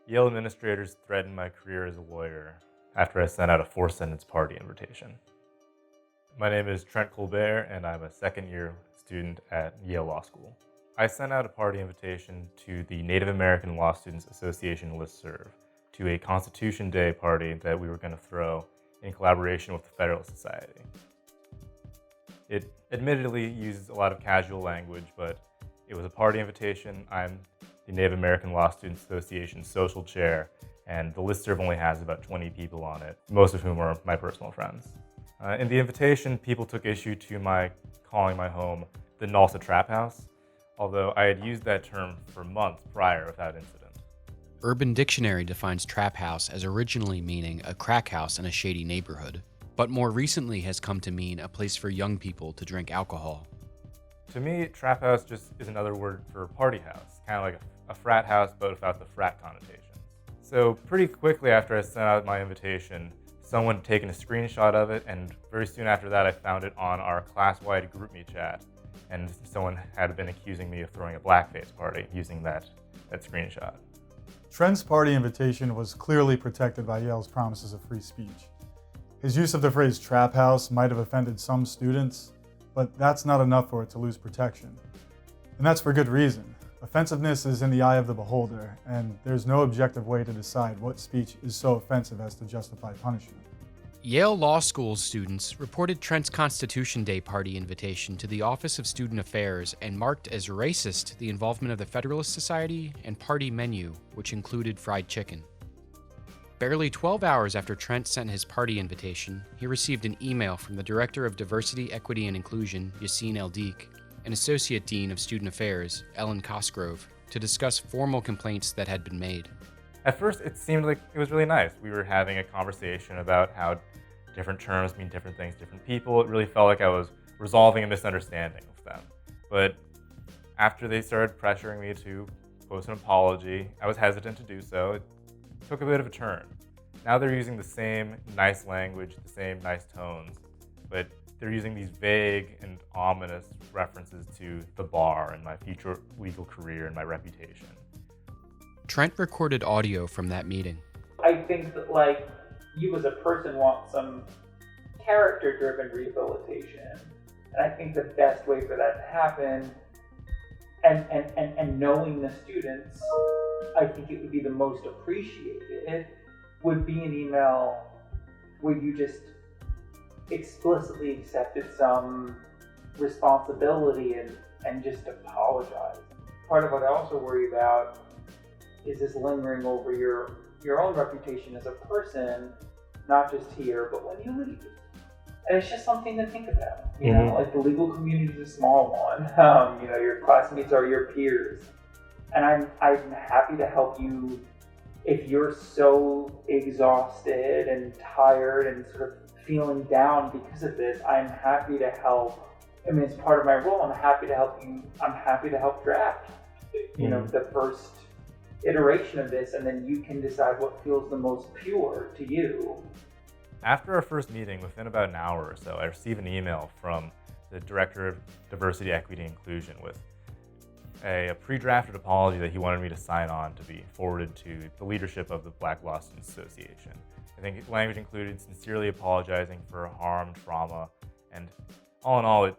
Yale administrators threatened my career as a lawyer after I sent out a 4-sentence party invitation. My name is Trent Colbert, and I'm a second-year student at Yale Law School. I sent out a party invitation to the Native American Law Students Association listserv to a Constitution Day party that we were going to throw in collaboration with the Federalist Society. It admittedly uses a lot of casual language, but it was a party invitation. I'm the Native American Law Students Association social chair, and the listserv only has about 20 people on it, most of whom are my personal friends. In the invitation, people took issue to my calling my home the Nalsa Trap House, although I had used that term for months prior without incident. Urban Dictionary defines trap house as originally meaning a crack house in a shady neighborhood, but more recently has come to mean a place for young people to drink alcohol. To me, trap house just is another word for party house, kind of like a frat house, but without the frat connotations. So pretty quickly after I sent out my invitation, someone had taken a screenshot of it, and very soon after that I found it on our class-wide GroupMe chat, and someone had been accusing me of throwing a blackface party using that screenshot. Trent's party invitation was clearly protected by Yale's promises of free speech. His use of the phrase trap house might have offended some students, but that's not enough for it to lose protection. And that's for good reason. Offensiveness is in the eye of the beholder, and there's no objective way to decide what speech is so offensive as to justify punishment. Yale Law School students reported Trent's Constitution Day party invitation to the Office of Student Affairs and marked as racist the involvement of the Federalist Society and party menu, which included fried chicken. Barely 12 hours after Trent sent his party invitation, he received an email from the Director of Diversity, Equity, and Inclusion, Yassine Eldeek, and Associate Dean of Student Affairs, Ellen Cosgrove, to discuss formal complaints that had been made. At first, it seemed like it was really nice. We were having a conversation about how different terms mean different things to different people. It really felt like I was resolving a misunderstanding with them. But after they started pressuring me to post an apology, I was hesitant to do so. It took a bit of a turn. Now they're using the same nice language, the same nice tones, but they're using these vague and ominous references to the bar and my future legal career and my reputation. Trent recorded audio from that meeting. I think that, you as a person want some character-driven rehabilitation. And I think the best way for that to happen, and knowing the students, I think it would be the most appreciated, would be an email where you just explicitly accepted some responsibility and just apologized. Part of what I also worry about is this lingering over your own reputation as a person, not just here, but when you leave. And it's just something to think about. You know, like the legal community is a small one. Your classmates are your peers. And I'm happy to help you if you're so exhausted and tired and sort of feeling down because of this. I'm happy to help. I mean, it's part of my role. I'm happy to help you. I'm happy to help draft, the first iteration of this, and then you can decide what feels the most pure to you. After our first meeting, within about an hour or so, I received an email from the Director of Diversity, Equity, and Inclusion with a pre-drafted apology that he wanted me to sign on to be forwarded to the leadership of the Black Law Students Association. I think language included sincerely apologizing for harm, trauma, and all in all, it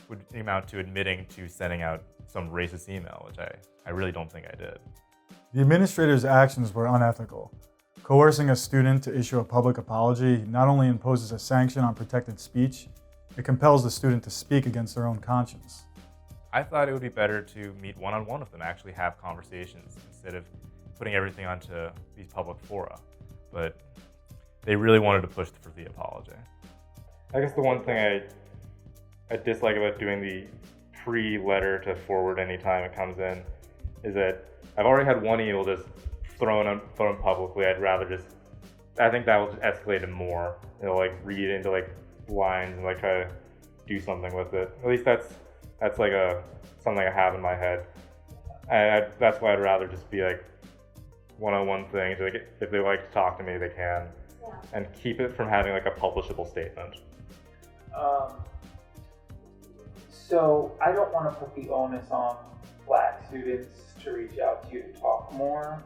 would amount to admitting to sending out some racist email, which I really don't think I did. The administrator's actions were unethical. Coercing a student to issue a public apology not only imposes a sanction on protected speech, it compels the student to speak against their own conscience. I thought it would be better to meet one-on-one with them, actually have conversations instead of putting everything onto these public fora. But they really wanted to push for the apology. I guess the one thing I dislike about doing the pre-letter to forward anytime it comes in is that I've already had one email just thrown publicly. I think that will just escalate it more. Read into lines and try to do something with it. At least that's something I have in my head. That's why I'd rather just be one-on-one things. If they like to talk to me, they can, and keep it from having a publishable statement. So I don't want to put the onus on Black students to reach out to you to talk more.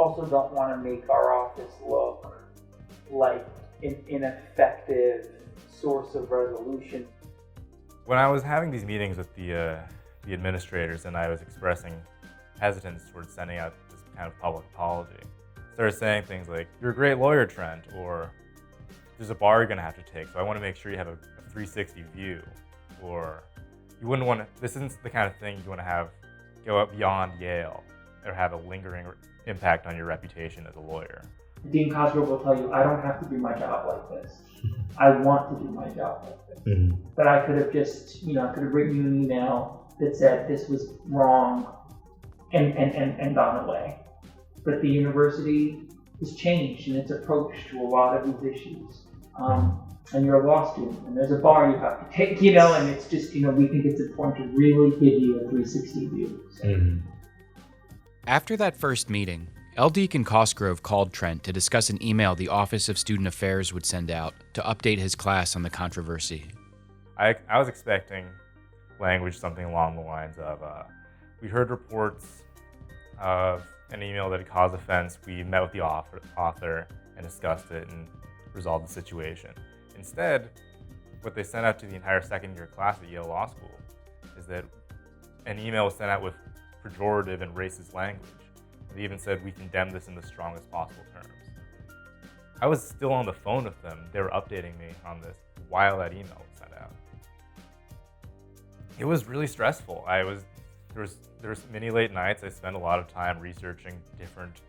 also don't want to make our office look like an ineffective source of resolution. When I was having these meetings with the administrators and I was expressing hesitance towards sending out this kind of public apology, I started saying things like, "You're a great lawyer, Trent," or "There's a bar you're going to have to take, so I want to make sure you have a 360 view," or "You wouldn't want to, this isn't the kind of thing you want to have go up beyond Yale or have a lingering impact on your reputation as a lawyer." Dean Cosgrove will tell you, I don't have to do my job like this. I want to do my job like this. Mm-hmm. But I could have just, I could have written you an email that said this was wrong and gone away. But the university has changed in its approach to a lot of these issues. And you're a law student, and there's a bar you have to take, and it's just, we think it's important to really give you a 360 view. So. Mm-hmm. After that first meeting, L. Deacon Cosgrove called Trent to discuss an email the Office of Student Affairs would send out to update his class on the controversy. I was expecting language something along the lines of, we heard reports of an email that had caused offense. We met with the author and discussed it and resolved the situation. Instead, what they sent out to the entire second-year class at Yale Law School is that an email was sent out with pejorative and racist language. They even said, "We condemn this in the strongest possible terms." I was still on the phone with them. They were updating me on this while that email was sent out. It was really stressful. There was many late nights. I spent a lot of time researching different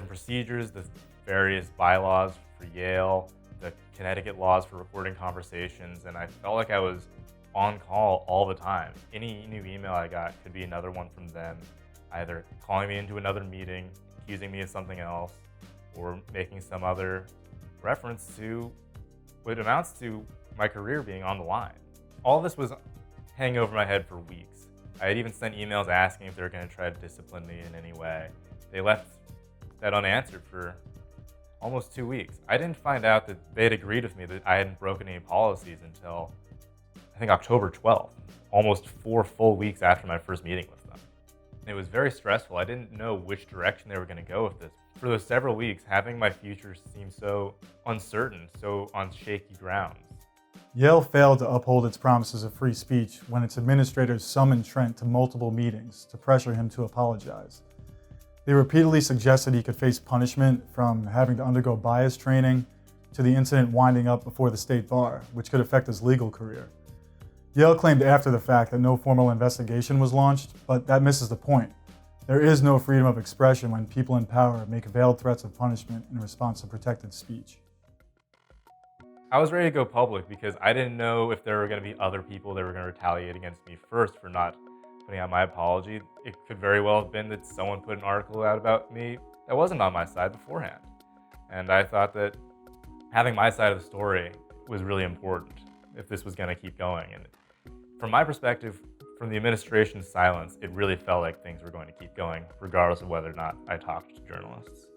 procedures, the various bylaws for Yale, the Connecticut laws for recording conversations, and I felt like I was on call all the time. Any new email I got could be another one from them, either calling me into another meeting, accusing me of something else, or making some other reference to what amounts to my career being on the line. All this was hanging over my head for weeks. I had even sent emails asking if they were going to try to discipline me in any way. They left that unanswered for almost 2 weeks. I didn't find out that they had agreed with me that I hadn't broken any policies until, I think, October 12th, almost 4 full weeks after my first meeting with them. It was very stressful. I didn't know which direction they were going to go with this. For those several weeks, having my future seem so uncertain, so on shaky grounds. Yale failed to uphold its promises of free speech when its administrators summoned Trent to multiple meetings to pressure him to apologize. They repeatedly suggested he could face punishment, from having to undergo bias training to the incident winding up before the state bar, which could affect his legal career. Yale claimed after the fact that no formal investigation was launched, but that misses the point. There is no freedom of expression when people in power make veiled threats of punishment in response to protected speech. I was ready to go public because I didn't know if there were going to be other people that were going to retaliate against me first for not putting out my apology. It could very well have been that someone put an article out about me that wasn't on my side beforehand. And I thought that having my side of the story was really important if this was going to keep going. And from my perspective, from the administration's silence, it really felt like things were going to keep going, regardless of whether or not I talked to journalists.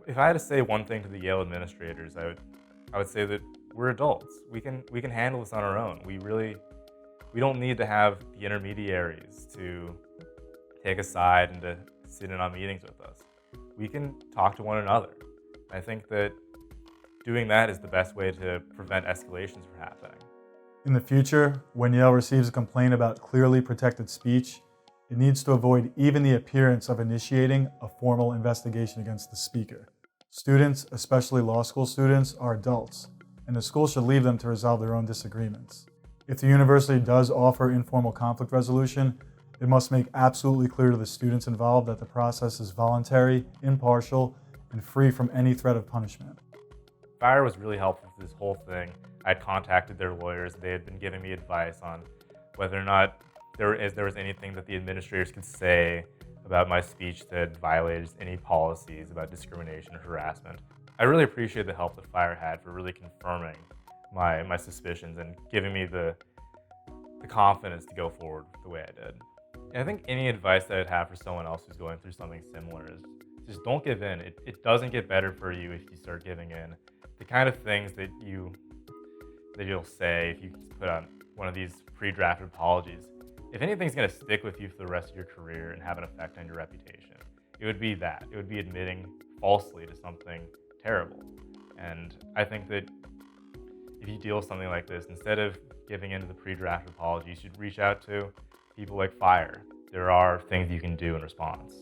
If I had to say one thing to the Yale administrators, I would say that we're adults. We can handle this on our own. We don't need to have the intermediaries to take a side and to sit in on meetings with us. We can talk to one another. I think that doing that is the best way to prevent escalations from happening. In the future, when Yale receives a complaint about clearly protected speech, it needs to avoid even the appearance of initiating a formal investigation against the speaker. Students, especially law school students, are adults, and the school should leave them to resolve their own disagreements. If the university does offer informal conflict resolution, it must make absolutely clear to the students involved that the process is voluntary, impartial, and free from any threat of punishment. Fire was really helpful for this whole thing. I'd contacted their lawyers. They had been giving me advice on whether or not there was anything that the administrators could say about my speech that violated any policies about discrimination or harassment. I really appreciate the help that Fire had for really confirming my suspicions and giving me the confidence to go forward the way I did. And I think any advice that I'd have for someone else who's going through something similar is just don't give in. It doesn't get better for you if you start giving in. The kind of things that you'll say if you put on one of these pre-drafted apologies, if anything's going to stick with you for the rest of your career and have an effect on your reputation, It would be that. It would be admitting falsely to something terrible. And I think that if you deal with something like this, instead of giving into the pre-draft apology, you should reach out to people like FIRE. There are things you can do in response.